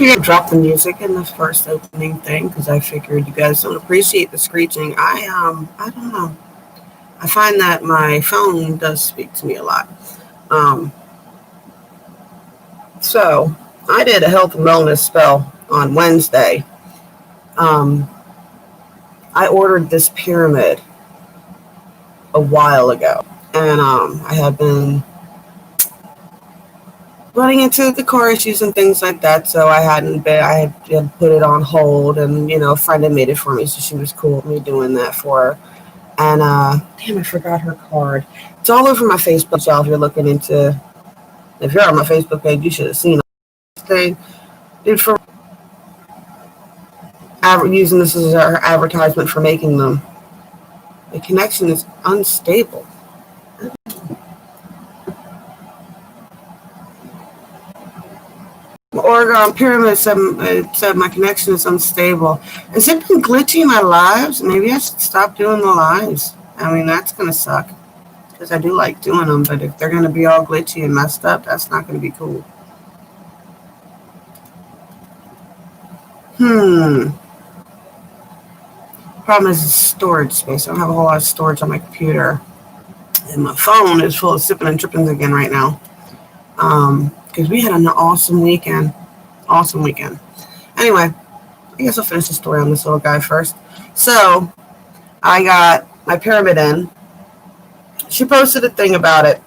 I dropped the music in the first opening thing because I figured you guys don't appreciate the screeching. I don't know. I find that my phone does speak to me a lot. Um, so I did a health and wellness spell on Wednesday. Um, I ordered this pyramid a while ago, and I have been running into the car issues and things like that. So I had put it on hold, and a friend had made it for me, so she was cool with me doing that for her. And damn, I forgot her card. It's all over my Facebook, y'all. If you're on my Facebook page, you should have seen this thing. Dude, for using this as our advertisement for making them. The connection is unstable. Oregon Pyramid said my connection is unstable. Has it been glitchy in my lives? Maybe I should stop doing the lives. I mean, that's going to suck. Because I do like doing them, but if they're going to be all glitchy and messed up, that's not going to be cool. Problem is storage space. I don't have a whole lot of storage on my computer. And my phone is full of sipping and tripping again right now. Because we had an awesome weekend. Anyway, I guess I'll finish the story on this little guy first. So, I got my pyramid in. She posted a thing about it.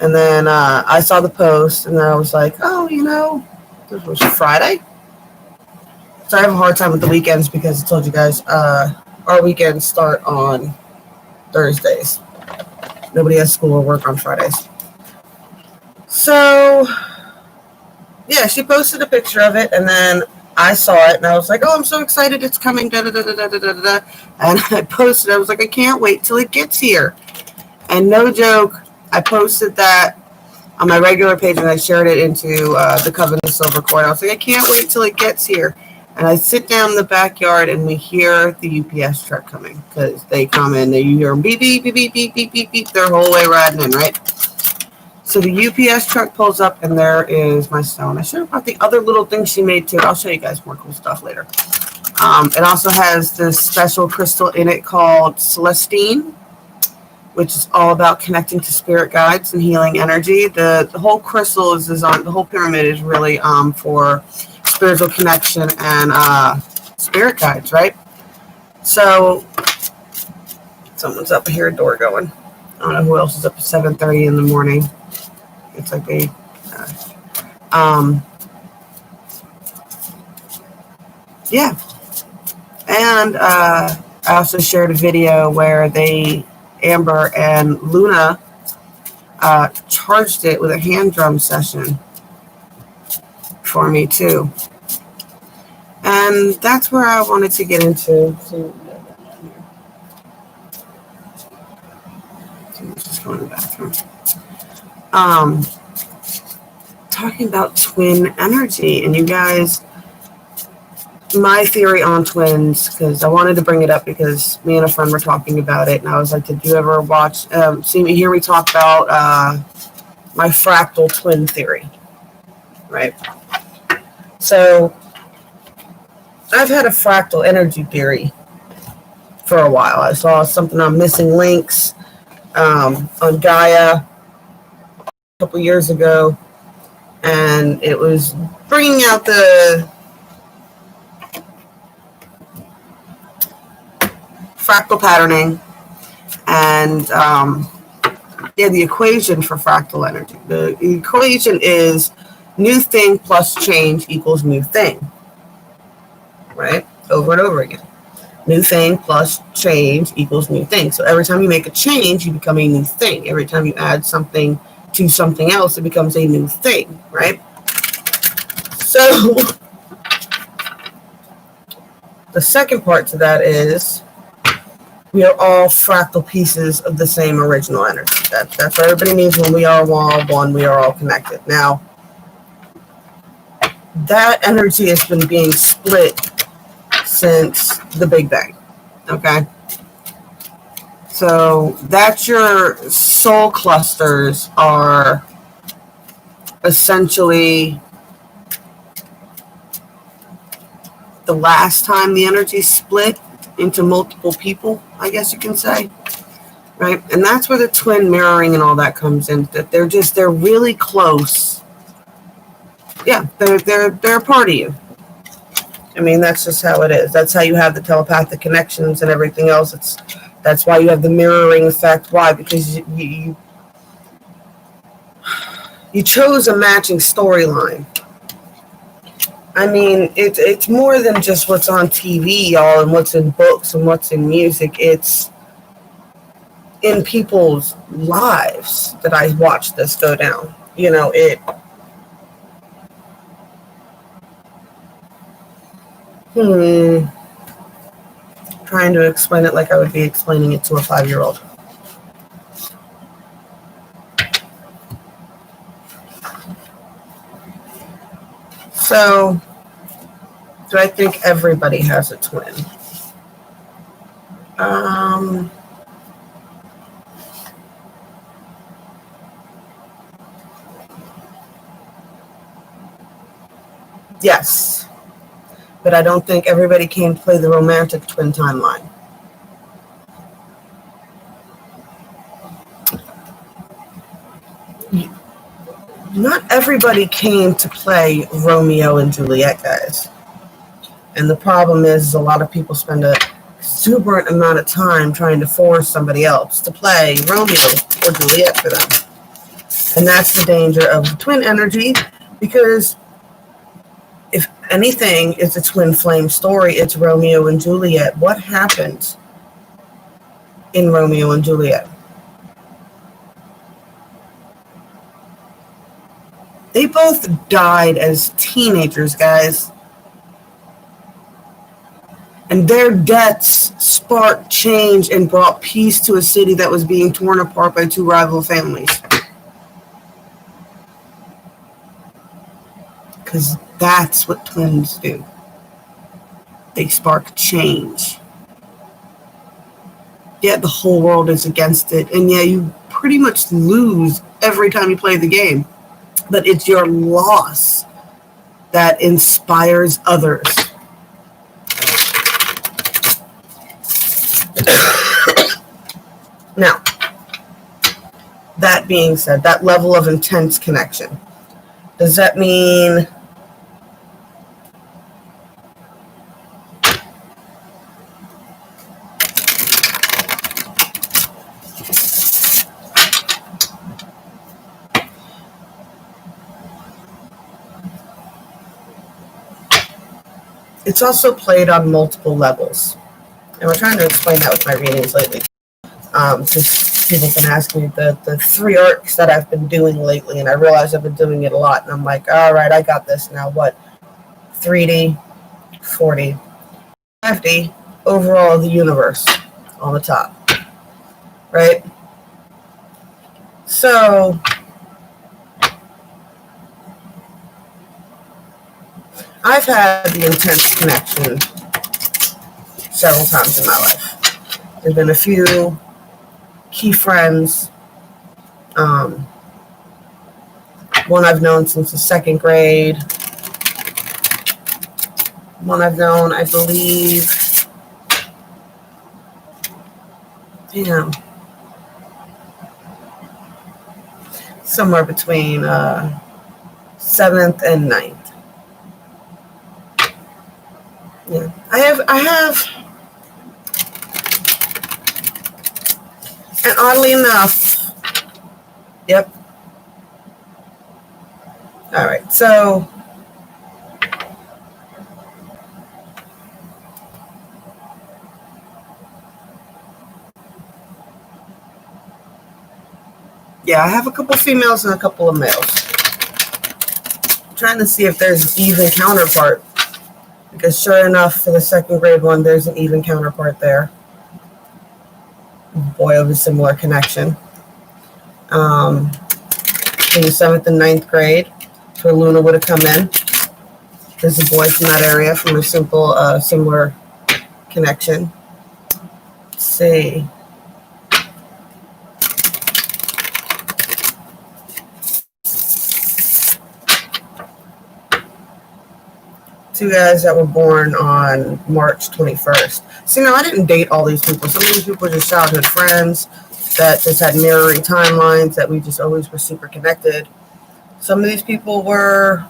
And then I saw the post, and then I was like, this was Friday. So I have a hard time with the weekends because I told you guys our weekends start on Thursdays. Nobody has school or work on Fridays. So, yeah, she posted a picture of it, and then I saw it, and I was like, oh, I'm so excited it's coming, da-da-da-da-da-da-da. And I posted, I was like, I can't wait till it gets here. And no joke, I posted that on my regular page, and I shared it into the Covenant Silver Coin. I was like, I can't wait till it gets here. And I sit down in the backyard, and we hear the UPS truck coming because they come in. You hear them beep, beep, beep, beep, beep, beep, beep, beep, their whole way riding in, right? So the UPS truck pulls up, and there is my stone. I should have brought the other little thing she made, too. I'll show you guys more cool stuff later. It also has this special crystal in it called Celestine, which is all about connecting to spirit guides and healing energy. The whole crystal is designed, the whole pyramid is really for spiritual connection and spirit guides, right? So someone's up here, door going. I don't know who else is up at 7:30 in the morning. It's like they yeah. And I also shared a video where Amber and Luna charged it with a hand drum session for me too. And that's where I wanted to get into. Just go in the bathroom. Talking about twin energy, and you guys, my theory on twins, because I wanted to bring it up because me and a friend were talking about it, and I was like, did you ever hear me talk about my fractal twin theory, right? So I've had a fractal energy theory for a while. I saw something on Missing Links on Gaia a couple years ago, and it was bringing out the fractal patterning and the equation for fractal energy. The equation is new thing plus change equals new thing, right? Over and over again. New thing plus change equals new thing. So every time you make a change, you become a new thing. Every time you add something to something else, it becomes a new thing, right? So the second part to that is we are all fractal pieces of the same original energy. That's what everybody means when we are all one, we are all connected. Now, that energy has been being split since the Big Bang, okay? So that's your soul clusters are essentially the last time the energy split into multiple people, I guess you can say, right? And that's where the twin mirroring and all that comes in, that they're really close. Yeah, they're a part of you. I mean, that's just how it is. That's how you have the telepathic connections and everything else. That's why you have the mirroring effect. Why? Because you chose a matching storyline. I mean, it's more than just what's on TV, y'all, and what's in books and what's in music. It's in people's lives that I watch this go down. You know, trying to explain it like I would be explaining it to a 5-year-old. So, do I think everybody has a twin? Yes. But I don't think everybody came to play the romantic twin timeline. Not everybody came to play Romeo and Juliet, guys. And the problem is a lot of people spend a exuberant amount of time trying to force somebody else to play Romeo or Juliet for them. And that's the danger of the twin energy, because if anything is a twin flame story, it's Romeo and Juliet. What happened in Romeo and Juliet? They both died as teenagers, guys. And their deaths sparked change and brought peace to a city that was being torn apart by two rival families. Because that's what twins do. They spark change. Yeah, the whole world is against it. And yeah, you pretty much lose every time you play the game. But it's your loss that inspires others. Now, that being said, that level of intense connection, does that mean it's also played on multiple levels? And we're trying to explain that with my readings lately. Just people can ask me the 3 arcs that I've been doing lately, and I realize I've been doing it a lot, and I'm like, all right, I got this now. What? 3D, 4D, 5D, overall the universe on the top, right? So I've had the intense connection several times in my life. There's been a few key friends. One I've known since the 2nd grade. One I've known, I believe, somewhere between 7th and 9th. Yeah, I have, and oddly enough, yep. All right, so yeah, I have a couple females and a couple of males. I'm trying to see if there's an even counterpart. Because sure enough, for the 2nd grade one, there's an even counterpart there. Boy of a similar connection. In the 7th and 9th grade, where Luna would have come in. There's a boy from that area from a similar connection. Let's see. two guys that were born on March 21st. See, now I didn't date all these people. Some of these people were just childhood friends that just had mirroring timelines that we just always were super connected. Some of these people were,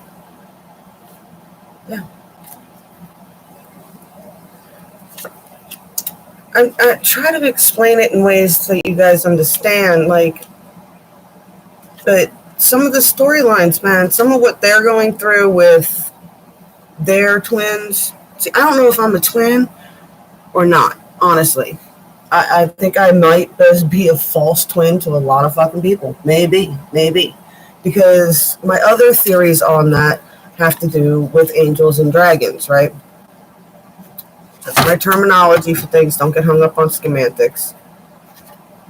yeah. I try to explain it in ways that you guys understand, like, but some of the storylines, man, some of what they're going through with their twins. See, I don't know if I'm a twin or not, honestly. I think I might just be a false twin to a lot of fucking people. Maybe. Because my other theories on that have to do with angels and dragons, right? That's my terminology for things. Don't get hung up on semantics.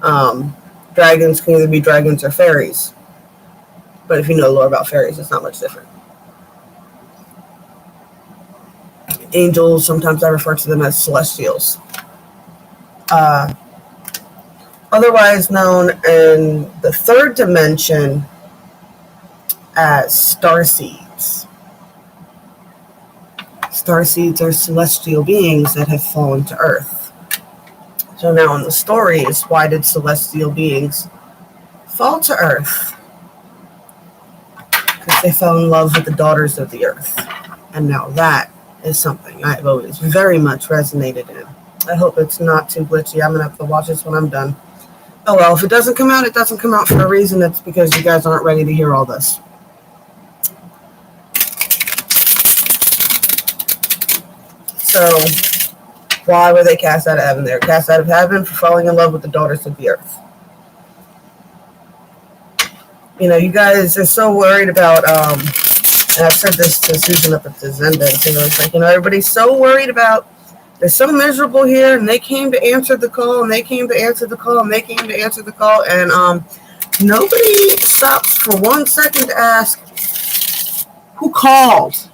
Dragons can either be dragons or fairies. But if you know lore about fairies, it's not much different. Angels, sometimes I refer to them as celestials. Otherwise known in the third dimension as starseeds. Starseeds are celestial beings that have fallen to Earth. So now in the story is, why did celestial beings fall to Earth? Because they fell in love with the daughters of the Earth. And now that is something I've always very much resonated in. I hope it's not too glitchy. I'm going to have to watch this when I'm done. Oh well, if it doesn't come out, it doesn't come out for a reason. It's because you guys aren't ready to hear all this. So, why were they cast out of heaven? They were cast out of heaven for falling in love with the daughters of the Earth. You know, you guys are so worried about, and I've said this to Susan up at the Zenda, and it's like, you know, everybody's so worried about, they're so miserable here, and they came to answer the call, and they came to answer the call, and they came to answer the call, and nobody stops for 1 second to ask, who called?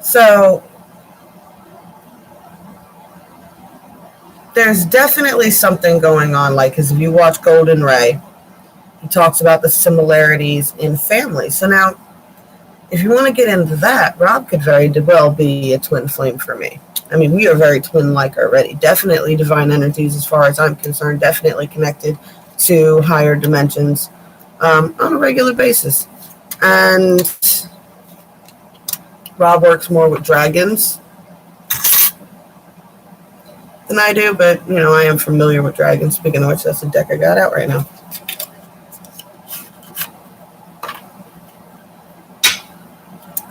So, there's definitely something going on, like, because if you watch Golden Ray, he talks about the similarities in families. So now, if you want to get into that, Rob could very well be a twin flame for me. I mean, we are very twin-like already. Definitely divine energies as far as I'm concerned. Definitely connected to higher dimensions on a regular basis. And Rob works more with dragons than I do, but, you know, I am familiar with dragons. Speaking of which, that's the deck I got out right now.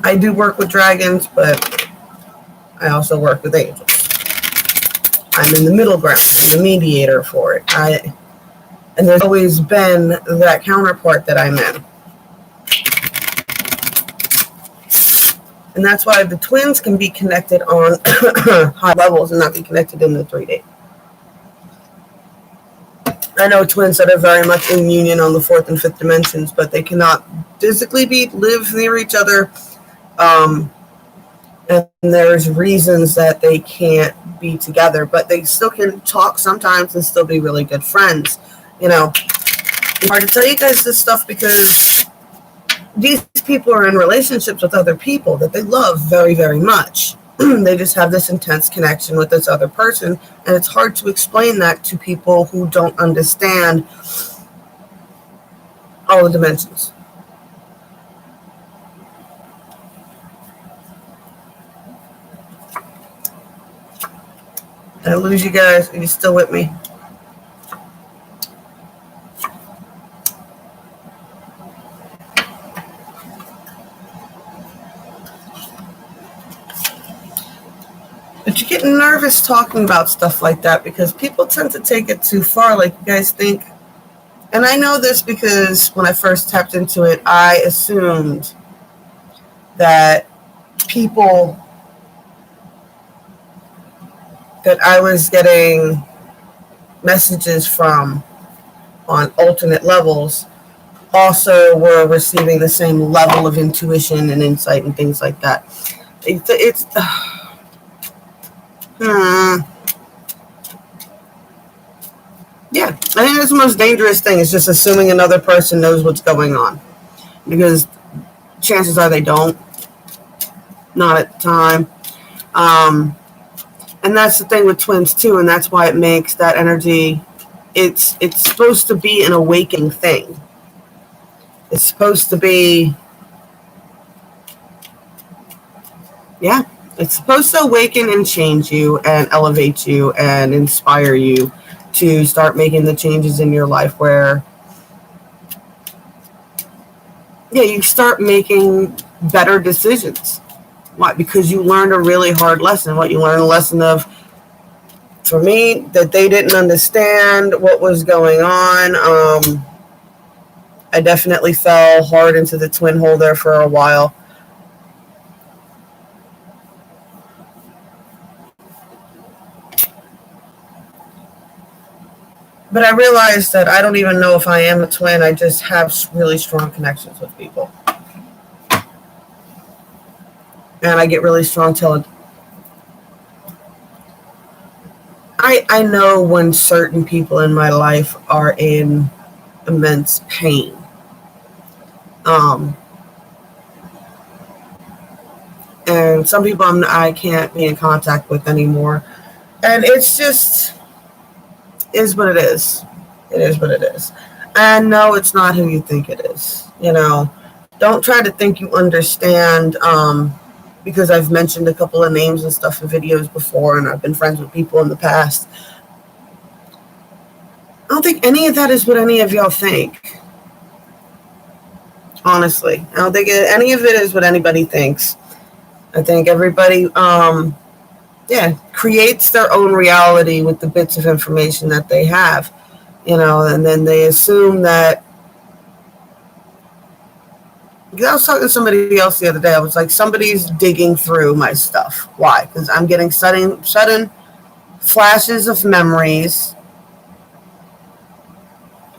I do work with dragons, but I also work with angels. I'm in the middle ground. I'm the mediator for it. And there's always been that counterpart that I'm in. And that's why the twins can be connected on high levels and not be connected in the 3D. I know twins that are very much in union on the 4th and 5th dimensions, but they cannot physically live near each other. And there's reasons that they can't be together, but they still can talk sometimes and still be really good friends. You know, it's hard to tell you guys this stuff because these people are in relationships with other people that they love very, very much. They just have this intense connection with this other person, and it's hard to explain that to people who don't understand all the dimensions. Did I lose you guys? Are you still with me? But you're getting nervous talking about stuff like that because people tend to take it too far, like you guys think. And I know this because when I first tapped into it, I assumed that people that I was getting messages from on alternate levels also were receiving the same level of intuition and insight and things like that. It's Yeah, I think that's the most dangerous thing is just assuming another person knows what's going on. Because chances are they don't. Not at the time. And that's the thing with twins too, and that's why it makes that energy. It's supposed to be an awakening thing. It's supposed to be, yeah. It's supposed to awaken and change you and elevate you and inspire you to start making the changes in your life where, yeah, you start making better decisions. Why? Because you learned a really hard lesson. What you learned a lesson of, for me, that they didn't understand what was going on. I definitely fell hard into the twin hole there for a while. But I realized that I don't even know if I am a twin. I just have really strong connections with people. And I get really strong I know when certain people in my life are in immense pain. And some people I can't be in contact with anymore. And it's just is what it is. It is what it is. And no, it's not who you think it is. Don't try to think you understand, because I've mentioned a couple of names and stuff in videos before, and I've been friends with people in the past. I don't think any of that is what any of y'all think. Honestly, I don't think any of it is what anybody thinks. I think everybody, creates their own reality with the bits of information that they have, and then they assume that. I was talking to somebody else the other day. I was like, somebody's digging through my stuff. Why? Because I'm getting sudden flashes of memories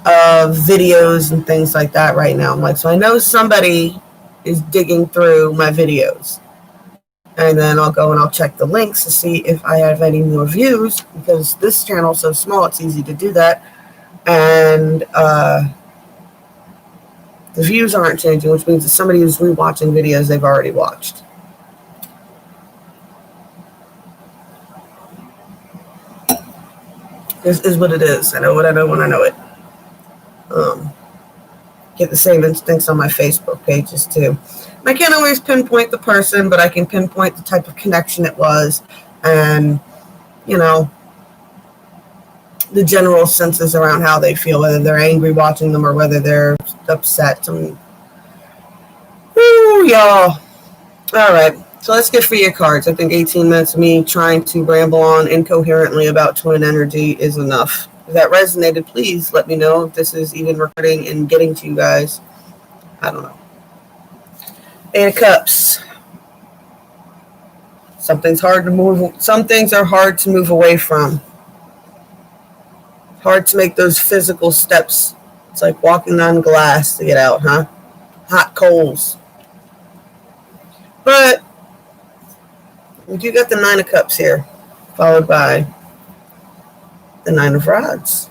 of videos and things like that right now. I'm like, so I know somebody is digging through my videos. And then I'll go and I'll check the links to see if I have any more views, because this channel is so small, it's easy to do that. And the views aren't changing, which means that somebody who's rewatching videos they've already watched. This is what it is. I know what I know when I know it. Get the same instincts on my Facebook pages too. I can't always pinpoint the person, but I can pinpoint the type of connection it was, and the general senses around how they feel, whether they're angry watching them or whether they're upset. Woo, y'all. All right, so let's get for your cards. I think 18 minutes of me trying to ramble on incoherently about twin energy is enough. If that resonated, please let me know if this is even recording and getting to you guys. I don't know. Eight of Cups. Some things are hard to move away from. Hard to make those physical steps. It's like walking on glass to get out, huh? Hot coals. But we do got the Nine of Cups here, followed by the Nine of Rods.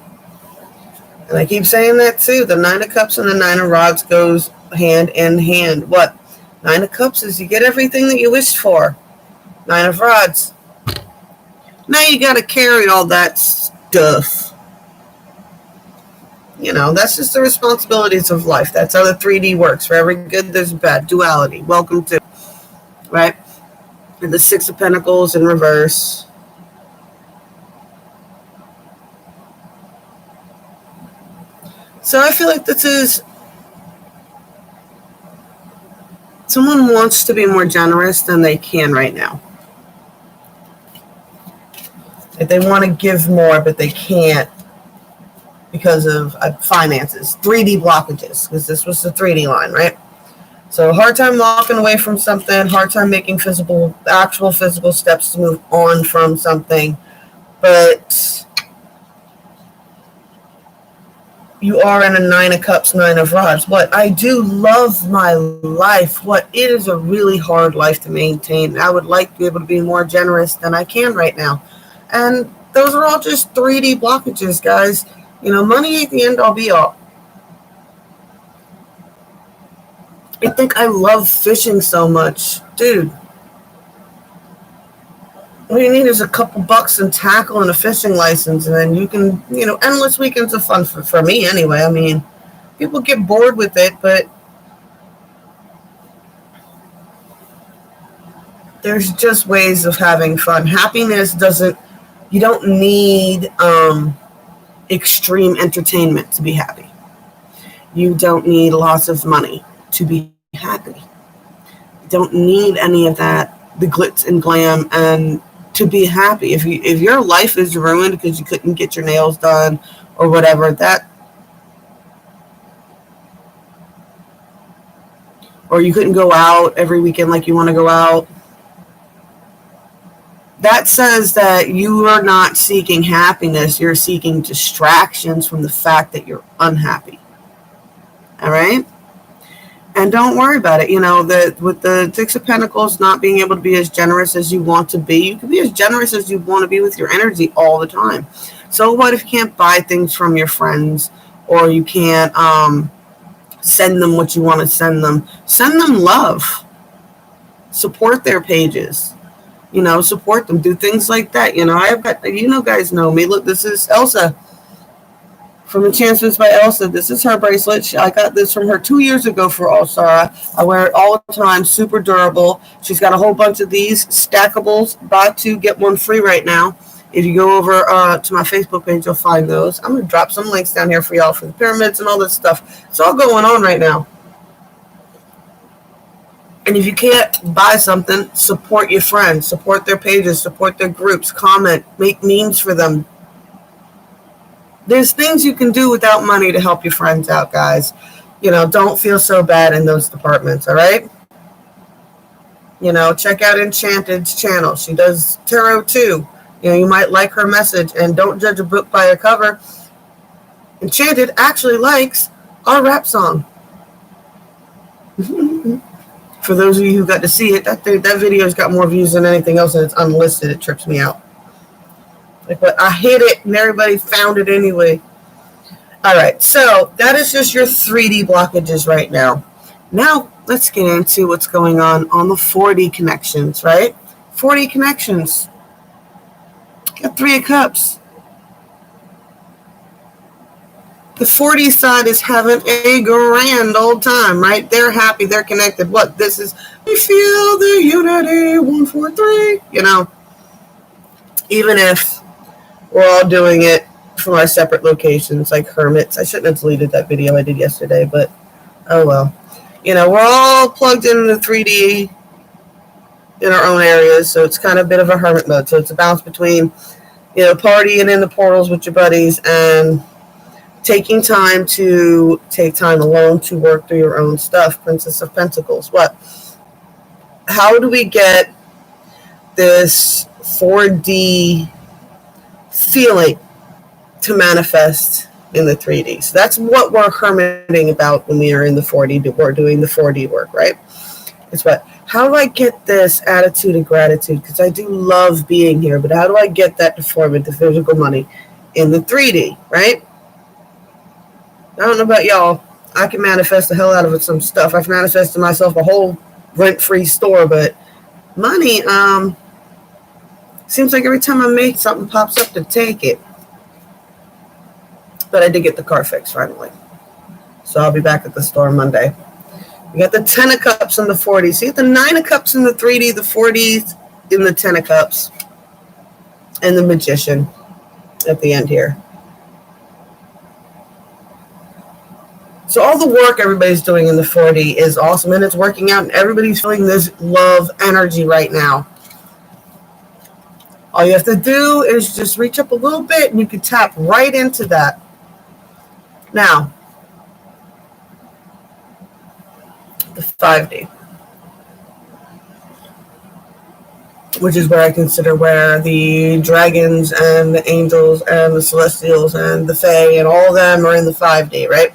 And I keep saying that too. The Nine of Cups and the Nine of Rods goes hand in hand. What? Nine of Cups is you get everything that you wished for. Nine of Rods. Now you got to carry all that stuff. That's just the responsibilities of life. That's how the 3D works. For every good, there's bad. Duality. Welcome to, right? And the Six of Pentacles in reverse. So I feel like this is, someone wants to be more generous than they can right now. If they want to give more, but they can't because of finances, 3D blockages, because this was the 3D line, right? So hard time walking away from something, hard time making actual physical steps to move on from something, but you are in a Nine of Cups, Nine of Rods. But I do love my life. It is a really hard life to maintain. I would like to be able to be more generous than I can right now. And those are all just 3D blockages, guys. Money ain't the end all be all. I think I love fishing so much. Dude, all you need is a couple bucks and tackle and a fishing license, and then you can, endless weekends of fun for me anyway. I mean, people get bored with it, but there's just ways of having fun. Happiness you don't need extreme entertainment to be happy. You don't need lots of money to be happy. You don't need any of that, the glitz and glam, and to be happy. If your life is ruined because you couldn't get your nails done or whatever, or you couldn't go out every weekend like you want to go out, that says that you are not seeking happiness. You're seeking distractions from the fact that you're unhappy. All right? And don't worry about it. With the Six of Pentacles not being able to be as generous as you want to be, you can be as generous as you want to be with your energy all the time. So what if you can't buy things from your friends, or you can't send them what you want to send them? Send them love. Support their pages. Support them. Do things like that. I've got, guys know me. Look, this is Elsa from Enchantments by Elsa. This is her bracelet. I got this from her 2 years ago for Alsara. I wear it all the time. Super durable. She's got a whole bunch of these stackables. Buy two, get one free right now. If you go over to my Facebook page, you'll find those. I'm going to drop some links down here for y'all for the pyramids and all this stuff. It's all going on right now. And if you can't buy something, support your friends, support their pages, support their groups, comment, make memes for them. There's things you can do without money to help your friends out, guys. Don't feel so bad in those departments, all right? Check out Enchanted's channel. She does tarot too. You might like her message, and don't judge a book by a cover. Enchanted actually likes our rap song. For those of you who got to see it, that video's got more views than anything else, and it's unlisted. It trips me out. But I hit it, and everybody found it anyway. All right, so that is just your 3D blockages right now. Now, let's get into what's going on the 4D connections, right? 4D connections. Got 3 of Cups. The 40 side is having a grand old time, right? They're happy. They're connected. What? This is, we feel the unity, 1, 4, 3. Even if we're all doing it from our separate locations, like hermits. I shouldn't have deleted that video I did yesterday, but oh well. We're all plugged into the 3D in our own areas, so it's kind of a bit of a hermit mode. So it's a balance between, partying in the portals with your buddies and taking time to take time alone to work through your own stuff. Princess of Pentacles. How do we get this 4D feeling to manifest in the 3D? So that's what we're hermiting about when we are in the 4D. We're doing the 4D work, right? It's how do I get this attitude of gratitude? Because I do love being here, but how do I get that to form into physical money in the 3D, right? I don't know about y'all. I can manifest the hell out of some stuff. I've manifested myself a whole rent-free store, but money, seems like every time I make something pops up to take it. But I did get the car fixed finally. So I'll be back at the store Monday. We got the 10 of Cups and the 40. See, the 9 of Cups in the 3D, the 40s in the 10 of Cups, and the Magician at the end here. So all the work everybody's doing in the 4D is awesome, and it's working out, and everybody's feeling this love energy right now. All you have to do is just reach up a little bit, and you can tap right into that. Now, the 5D, which is where I consider where the dragons and the angels and the celestials and the fae and all of them are in the 5D, right?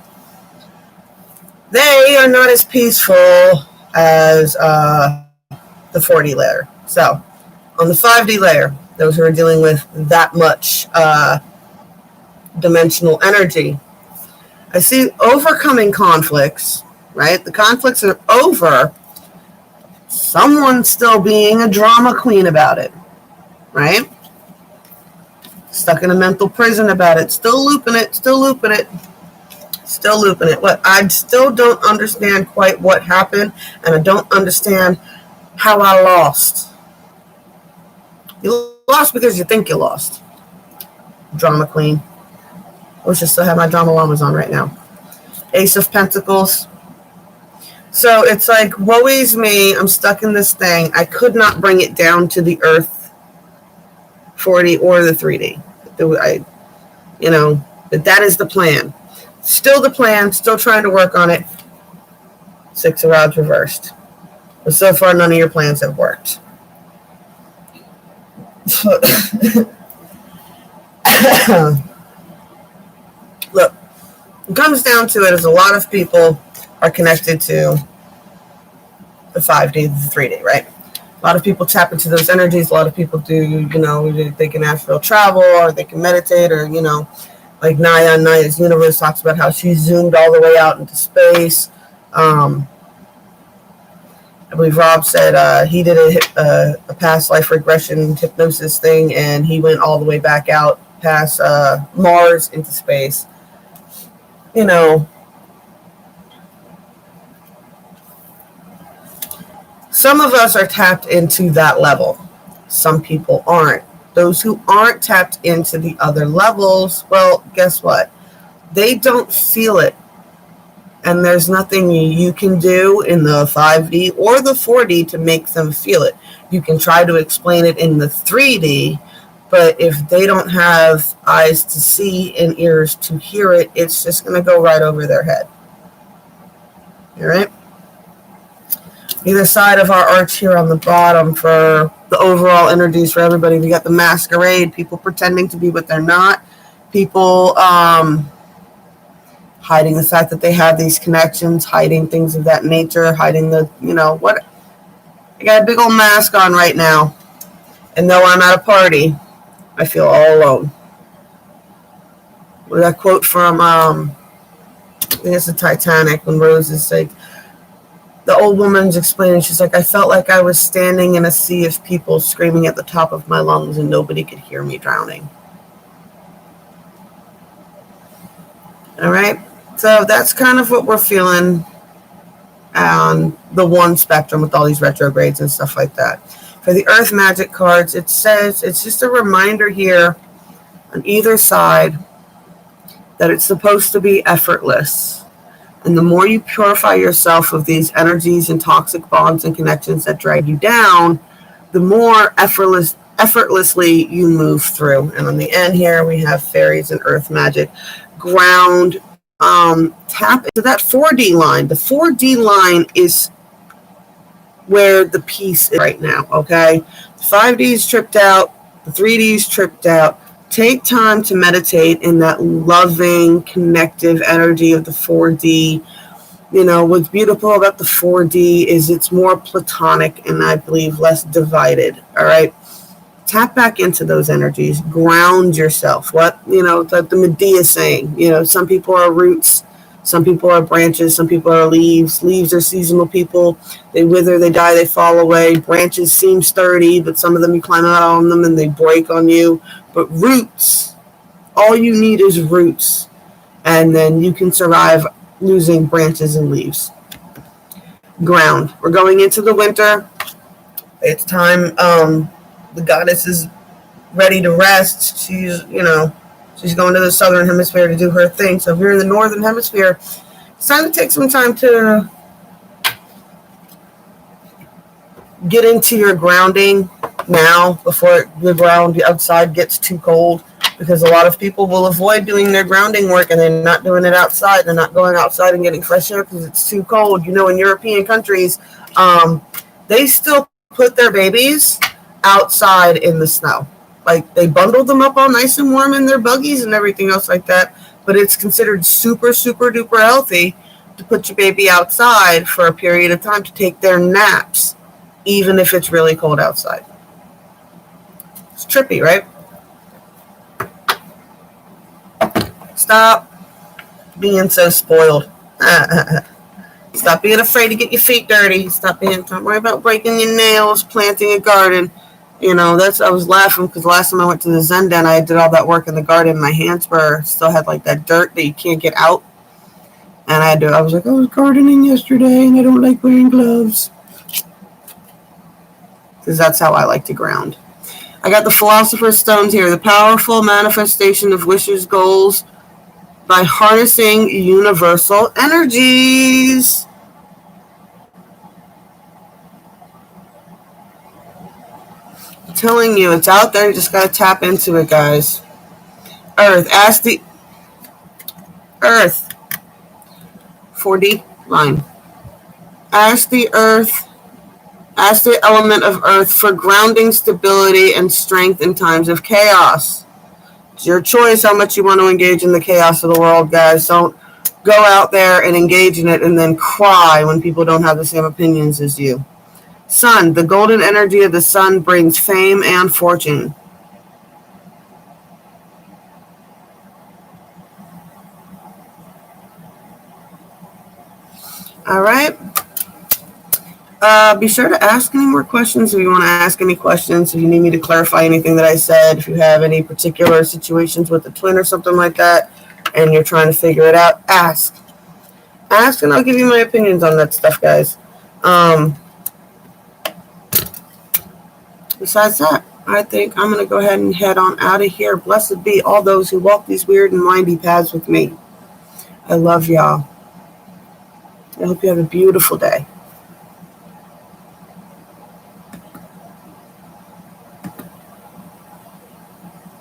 They are not as peaceful as the 4D layer. So, on the 5D layer, those who are dealing with that much dimensional energy, I see overcoming conflicts right? The conflicts are over. Someone's still being a drama queen about it, right? Stuck in a mental prison about it, still looping it, still looping it, still looping it. What I still don't understand quite what happened, and I don't understand how I lost. You lost because you think you lost. Drama queen. I wish I still have my drama llamas on right now. Ace of Pentacles. So it's like, woe is me. I'm stuck in this thing. I could not bring it down to the Earth 4D or the 3D. But that is the plan. Still the plan. Still trying to work on it. Six of Rods reversed. But so far, none of your plans have worked. Look, it comes down to it is a lot of people are connected to the 5D, the 3D, right? A lot of people tap into those energies. A lot of people do, they can astral travel or they can meditate or, like Naya's Universe talks about how she zoomed all the way out into space. I believe Rob said he did a past life regression hypnosis thing, and he went all the way back out past Mars into space. Some of us are tapped into that level. Some people aren't. Those who aren't tapped into the other levels, well, guess what? They don't feel it. And there's nothing you can do in the 5D or the 4D to make them feel it. You can try to explain it in the 3D, but if they don't have eyes to see and ears to hear it, it's just going to go right over their head. All right? Either side of our arch here on the bottom for the overall energies for everybody. We got the masquerade, people pretending to be what they're not, people hiding the fact that they have these connections, hiding things of that nature, hiding the, what. I got a big old mask on right now. And though I'm at a party, I feel all alone. With that quote from, I think it's the Titanic, when Rose is like, the old woman's explaining, she's like, I felt like I was standing in a sea of people screaming at the top of my lungs and nobody could hear me drowning. All right? So that's kind of what we're feeling on the one spectrum with all these retrogrades and stuff like that. For the Earth Magic cards, it says, it's just a reminder here on either side that it's supposed to be effortless. And the more you purify yourself of these energies and toxic bonds and connections that drag you down, the more effortlessly you move through. And on the end here, we have fairies and earth magic. Ground, tap into that 4D line. The 4D line is where the peace is right now, okay? The 5D is tripped out. The 3D is tripped out. Take time to meditate in that loving, connective energy of the 4D. What's beautiful about the 4D is it's more platonic and I believe less divided. All right. Tap back into those energies. Ground yourself. What, like the Medea saying, some people are roots. Some people are branches. Some people are leaves. Leaves are seasonal people. They wither, they die, they fall away. Branches seem sturdy, but some of them you climb out on them and they break on you. But roots, all you need is roots. And then you can survive losing branches and leaves. Ground. We're going into the winter. It's time. The goddess is ready to rest. She's going to the southern hemisphere to do her thing. So if you're in the northern hemisphere, it's time to take some time to get into your grounding now before the ground outside gets too cold, because a lot of people will avoid doing their grounding work and they're not doing it outside. They're not going outside and getting fresh air because it's too cold. In European countries, they still put their babies outside in the snow. Like, they bundle them up all nice and warm in their buggies and everything else like that. But it's considered super, super duper healthy to put your baby outside for a period of time to take their naps, even if it's really cold outside. It's trippy, right? Stop being so spoiled. Stop being afraid to get your feet dirty. Don't worry about breaking your nails, planting a garden. I was laughing because last time I went to the Zen Den, I did all that work in the garden. My hands still had like that dirt that you can't get out. And I was like, I was gardening yesterday and I don't like wearing gloves. Because that's how I like to ground. I got the Philosopher's Stones here. The powerful manifestation of wishes, goals by harnessing universal energies. I'm telling you, it's out there. You just got to tap into it, guys. Earth. Ask the Earth. 4D line. Ask the Earth. Ask the element of Earth for grounding, stability, and strength in times of chaos. It's your choice how much you want to engage in the chaos of the world, guys. Don't go out there and engage in it and then cry when people don't have the same opinions as you. Sun. The golden energy of the sun brings fame and fortune. All right. Be sure to ask any more questions if you want to ask any questions, if you need me to clarify anything that I said, if you have any particular situations with the twin or something like that, and you're trying to figure it out, ask. Ask, and I'll give you my opinions on that stuff, guys. Besides that, I think I'm going to go ahead and head on out of here. Blessed be all those who walk these weird and windy paths with me. I love y'all. I hope you have a beautiful day.